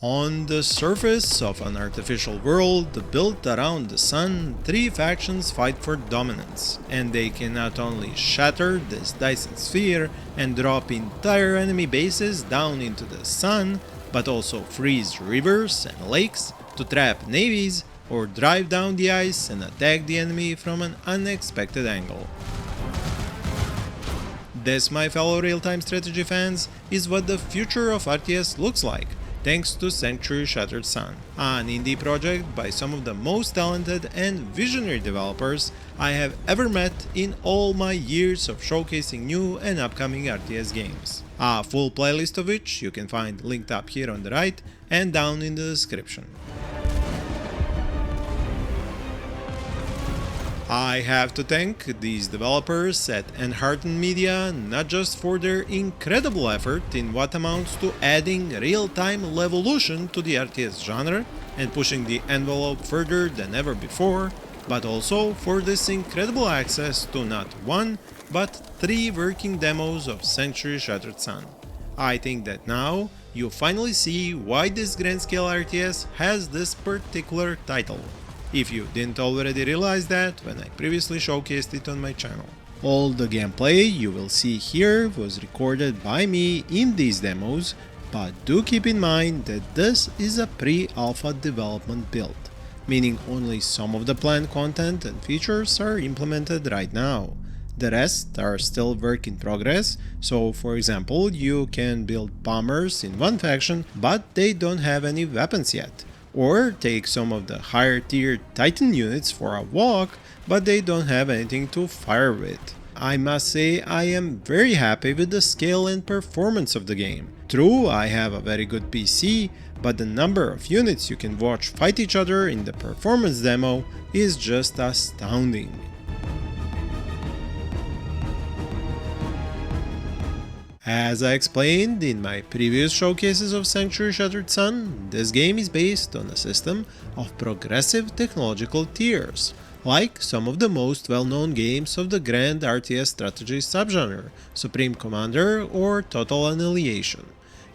On the surface of an artificial world built around the sun, three factions fight for dominance, and they can not only shatter this Dyson Sphere and drop entire enemy bases down into the sun, but also freeze rivers and lakes to trap navies or drive down the ice and attack the enemy from an unexpected angle. This, my fellow real-time strategy fans, is what the future of RTS looks like, thanks to Sanctuary Shattered Sun, an indie project by some of the most talented and visionary developers I have ever met in all my years of showcasing new and upcoming RTS games. A full playlist of which you can find linked up here on the right and down in the description. I have to thank these developers at Enhearten Media not just for their incredible effort in what amounts to adding real-time Levolution to the RTS genre and pushing the envelope further than ever before, but also for this incredible access to not one, but 3 working demos of Sanctuary Shattered Sun. I think that now you finally see why this grand scale RTS has this particular title, if you didn't already realize that when I previously showcased it on my channel. All the gameplay you will see here was recorded by me in these demos, but do keep in mind that this is a pre-alpha development build, meaning only some of the planned content and features are implemented right now. The rest are still work in progress, so for example you can build bombers in one faction but they don't have any weapons yet. Or take some of the higher tier Titan units for a walk, but they don't have anything to fire with. I must say I am very happy with the scale and performance of the game. True, I have a very good PC, but the number of units you can watch fight each other in the performance demo is just astounding. As I explained in my previous showcases of Sanctuary Shattered Sun, this game is based on a system of progressive technological tiers, like some of the most well-known games of the Grand RTS strategy subgenre, Supreme Commander or Total Annihilation.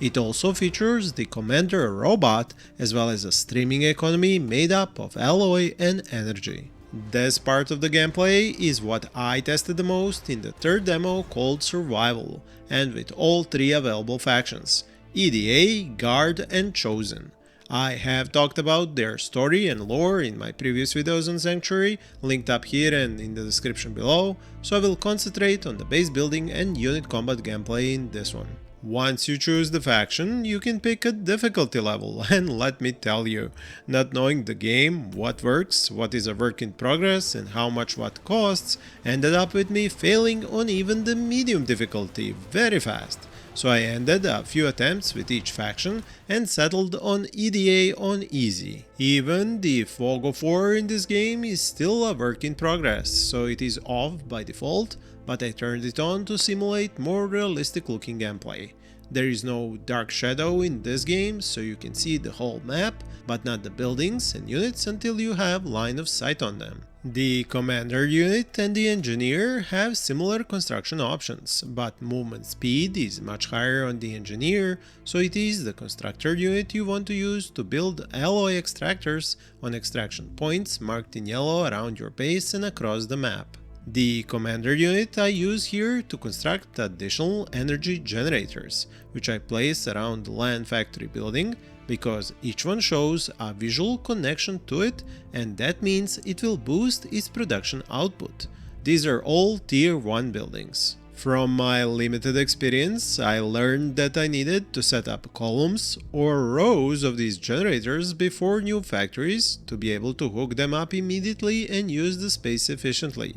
It also features the Commander robot as well as a streaming economy made up of alloy and energy. This part of the gameplay is what I tested the most in the third demo called Survival, and with all 3 available factions, EDA, Guard and Chosen. I have talked about their story and lore in my previous videos on Sanctuary, linked up here and in the description below, so I will concentrate on the base building and unit combat gameplay in this one. Once you choose the faction, you can pick a difficulty level, and let me tell you, not knowing the game, what works, what is a work in progress and how much what costs, ended up with me failing on even the medium difficulty very fast. So I ended a few attempts with each faction and settled on EDA on easy. Even the fog of war in this game is still a work in progress, so it is off by default, but I turned it on to simulate more realistic looking gameplay. There is no dark shadow in this game, so you can see the whole map, but not the buildings and units until you have line of sight on them. The Commander unit and the Engineer have similar construction options, but movement speed is much higher on the Engineer, so it is the Constructor unit you want to use to build alloy extractors on extraction points marked in yellow around your base and across the map. The Commander unit I use here to construct additional energy generators, which I place around the land factory building, because each one shows a visual connection to it, and that means it will boost its production output. These are all tier 1 buildings. From my limited experience, I learned that I needed to set up columns or rows of these generators before new factories to be able to hook them up immediately and use the space efficiently.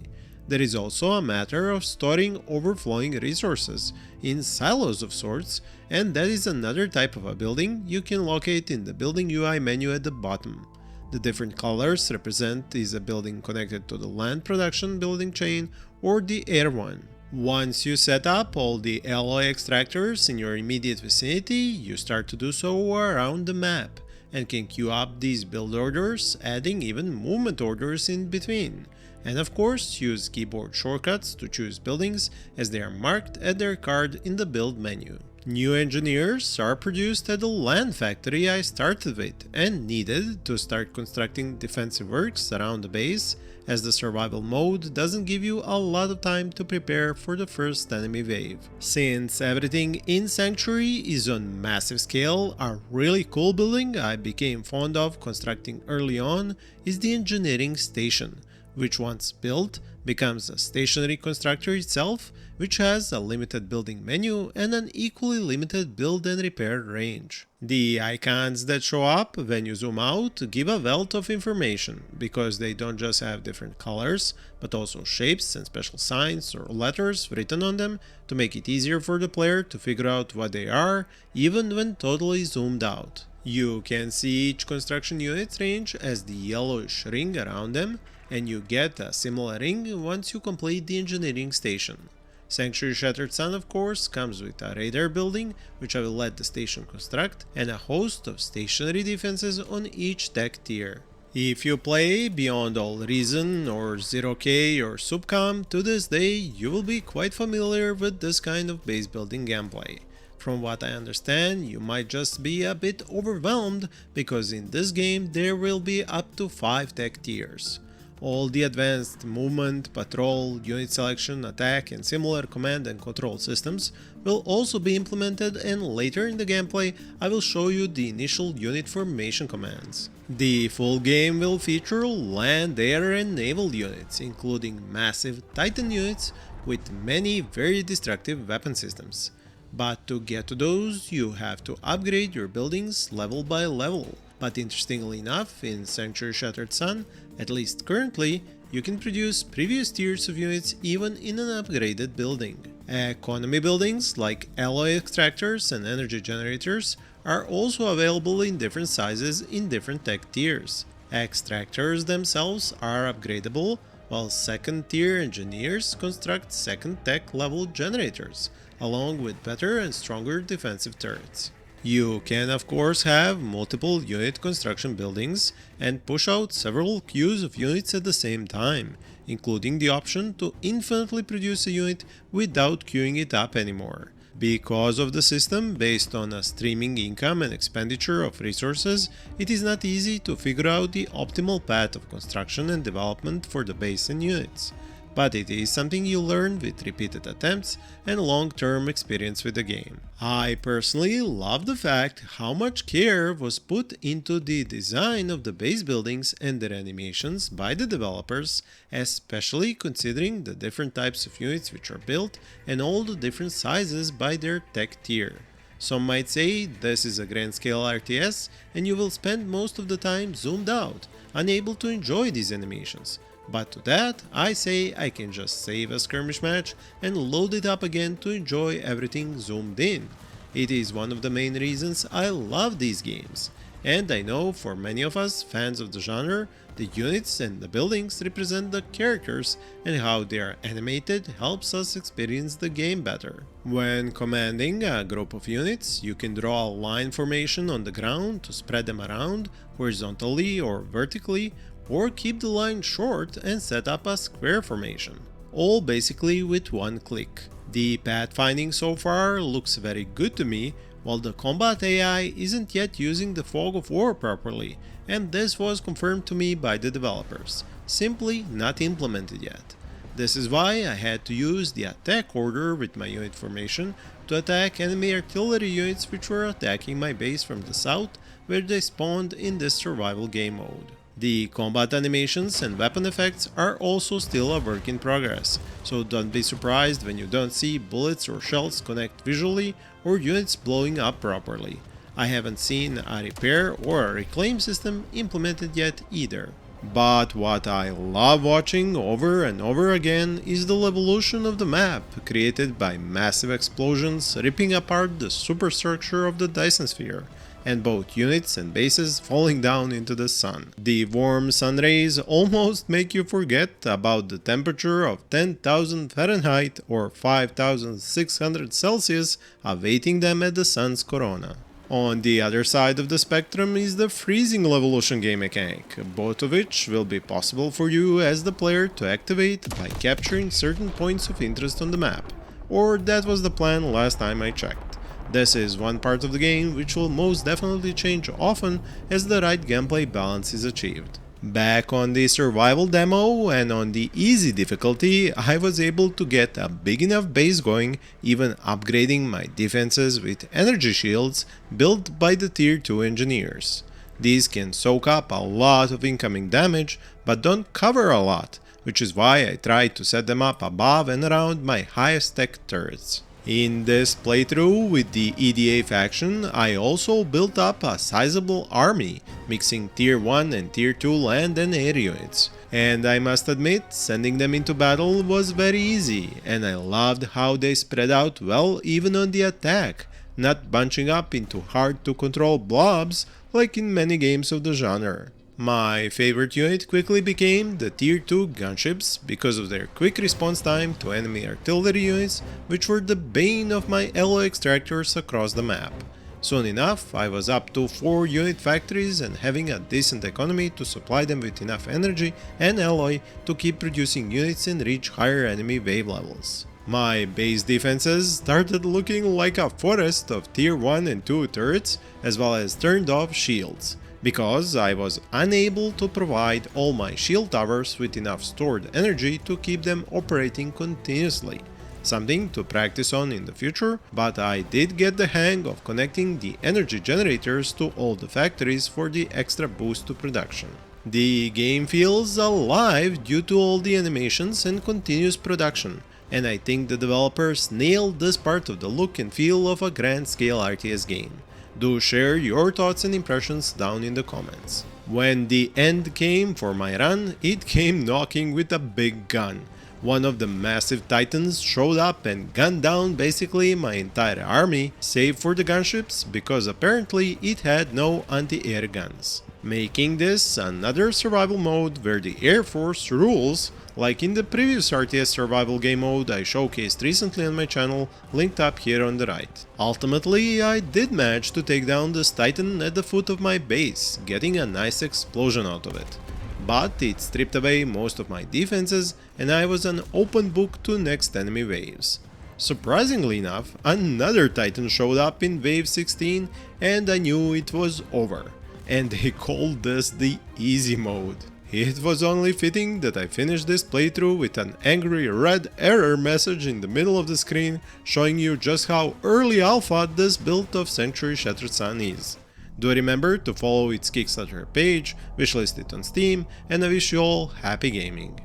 There is also a matter of storing overflowing resources in silos of sorts, and that is another type of a building you can locate in the building UI menu at the bottom. The different colors represent is a building connected to the land production building chain or the air one. Once you set up all the alloy extractors in your immediate vicinity, you start to do so around the map, and can queue up these build orders, adding even movement orders in between. And of course, use keyboard shortcuts to choose buildings as they are marked at their card in the build menu. New engineers are produced at the land factory I started with and needed to start constructing defensive works around the base, as the survival mode doesn't give you a lot of time to prepare for the first enemy wave. Since everything in Sanctuary is on massive scale, a really cool building I became fond of constructing early on is the engineering station, which once built becomes a stationary constructor itself, which has a limited building menu and an equally limited build and repair range. The icons that show up when you zoom out give a wealth of information, because they don't just have different colors, but also shapes and special signs or letters written on them to make it easier for the player to figure out what they are, even when totally zoomed out. You can see each construction unit's range as the yellowish ring around them, and you get a similar ring once you complete the engineering station. Sanctuary Shattered Sun, of course, comes with a radar building, which I will let the station construct, and a host of stationary defenses on each tech tier. If you play Beyond All Reason or 0K or Subcom to this day, you will be quite familiar with this kind of base building gameplay. From what I understand, you might just be a bit overwhelmed, because in this game there will be up to 5 tech tiers. All the advanced movement, patrol, unit selection, attack and similar command and control systems will also be implemented, and later in the gameplay I will show you the initial unit formation commands. The full game will feature land, air and naval units, including massive Titan units with many very destructive weapon systems. But to get to those, you have to upgrade your buildings level by level. But interestingly enough, in Sanctuary Shattered Sun, at least currently, you can produce previous tiers of units even in an upgraded building. Economy buildings like alloy extractors and energy generators are also available in different sizes in different tech tiers. Extractors themselves are upgradable, while second tier engineers construct second tech level generators, along with better and stronger defensive turrets. You can of course have multiple unit construction buildings and push out several queues of units at the same time, including the option to infinitely produce a unit without queuing it up anymore. Because of the system based on a streaming income and expenditure of resources, it is not easy to figure out the optimal path of construction and development for the base and units. But it is something you learn with repeated attempts and long-term experience with the game. I personally love the fact how much care was put into the design of the base buildings and their animations by the developers, especially considering the different types of units which are built and all the different sizes by their tech tier. Some might say this is a grand scale RTS and you will spend most of the time zoomed out, unable to enjoy these animations. But to that, I say I can just save a skirmish match and load it up again to enjoy everything zoomed in. It is one of the main reasons I love these games. And I know for many of us fans of the genre, the units and the buildings represent the characters, and how they are animated helps us experience the game better. When commanding a group of units, you can draw a line formation on the ground to spread them around horizontally or vertically, or keep the line short and set up a square formation, all basically with one click. The pathfinding so far looks very good to me, while the combat AI isn't yet using the fog of war properly, and this was confirmed to me by the developers, simply not implemented yet. This is why I had to use the attack order with my unit formation to attack enemy artillery units which were attacking my base from the south, where they spawned in this survival game mode. The combat animations and weapon effects are also still a work in progress, so don't be surprised when you don't see bullets or shells connect visually or units blowing up properly. I haven't seen a repair or a reclaim system implemented yet either. But what I love watching over and over again is the Levolution of the map, created by massive explosions ripping apart the superstructure of the Dyson Sphere, and both units and bases falling down into the sun. The warm sun rays almost make you forget about the temperature of 10,000 Fahrenheit or 5,600 Celsius awaiting them at the sun's corona. On the other side of the spectrum is the freezing Levolution game mechanic, both of which will be possible for you as the player to activate by capturing certain points of interest on the map, or that was the plan last time I checked. This is one part of the game which will most definitely change often as the right gameplay balance is achieved. Back on the survival demo and on the easy difficulty, I was able to get a big enough base going, even upgrading my defenses with energy shields built by the tier 2 engineers. These can soak up a lot of incoming damage, but don't cover a lot, which is why I tried to set them up above and around my highest tech turrets. In this playthrough with the EDA faction, I also built up a sizable army, mixing tier 1 and tier 2 land and air units. And I must admit, sending them into battle was very easy, and I loved how they spread out well even on the attack, not bunching up into hard to control blobs like in many games of the genre. My favorite unit quickly became the tier 2 gunships because of their quick response time to enemy artillery units, which were the bane of my alloy extractors across the map. Soon enough, I was up to 4 unit factories and having a decent economy to supply them with enough energy and alloy to keep producing units and reach higher enemy wave levels. My base defenses started looking like a forest of tier 1 and 2 turrets as well as turned off shields, because I was unable to provide all my shield towers with enough stored energy to keep them operating continuously. Something to practice on in the future, but I did get the hang of connecting the energy generators to all the factories for the extra boost to production. The game feels alive due to all the animations and continuous production, and I think the developers nailed this part of the look and feel of a grand scale RTS game. Do share your thoughts and impressions down in the comments. When the end came for my run, it came knocking with a big gun. One of the massive titans showed up and gunned down basically my entire army, save for the gunships, because apparently it had no anti-air guns. Making this another survival mode where the Air Force rules, like in the previous RTS survival game mode I showcased recently on my channel, linked up here on the right. Ultimately, I did manage to take down this titan at the foot of my base, getting a nice explosion out of it. But it stripped away most of my defenses and I was an open book to next enemy waves. Surprisingly enough, another titan showed up in wave 16 and I knew it was over. And they called this the easy mode. It was only fitting that I finished this playthrough with an angry red error message in the middle of the screen showing you just how early alpha this build of Sanctuary Shattered Sun is. Do remember to follow its Kickstarter page, wishlist it on Steam, and I wish you all happy gaming.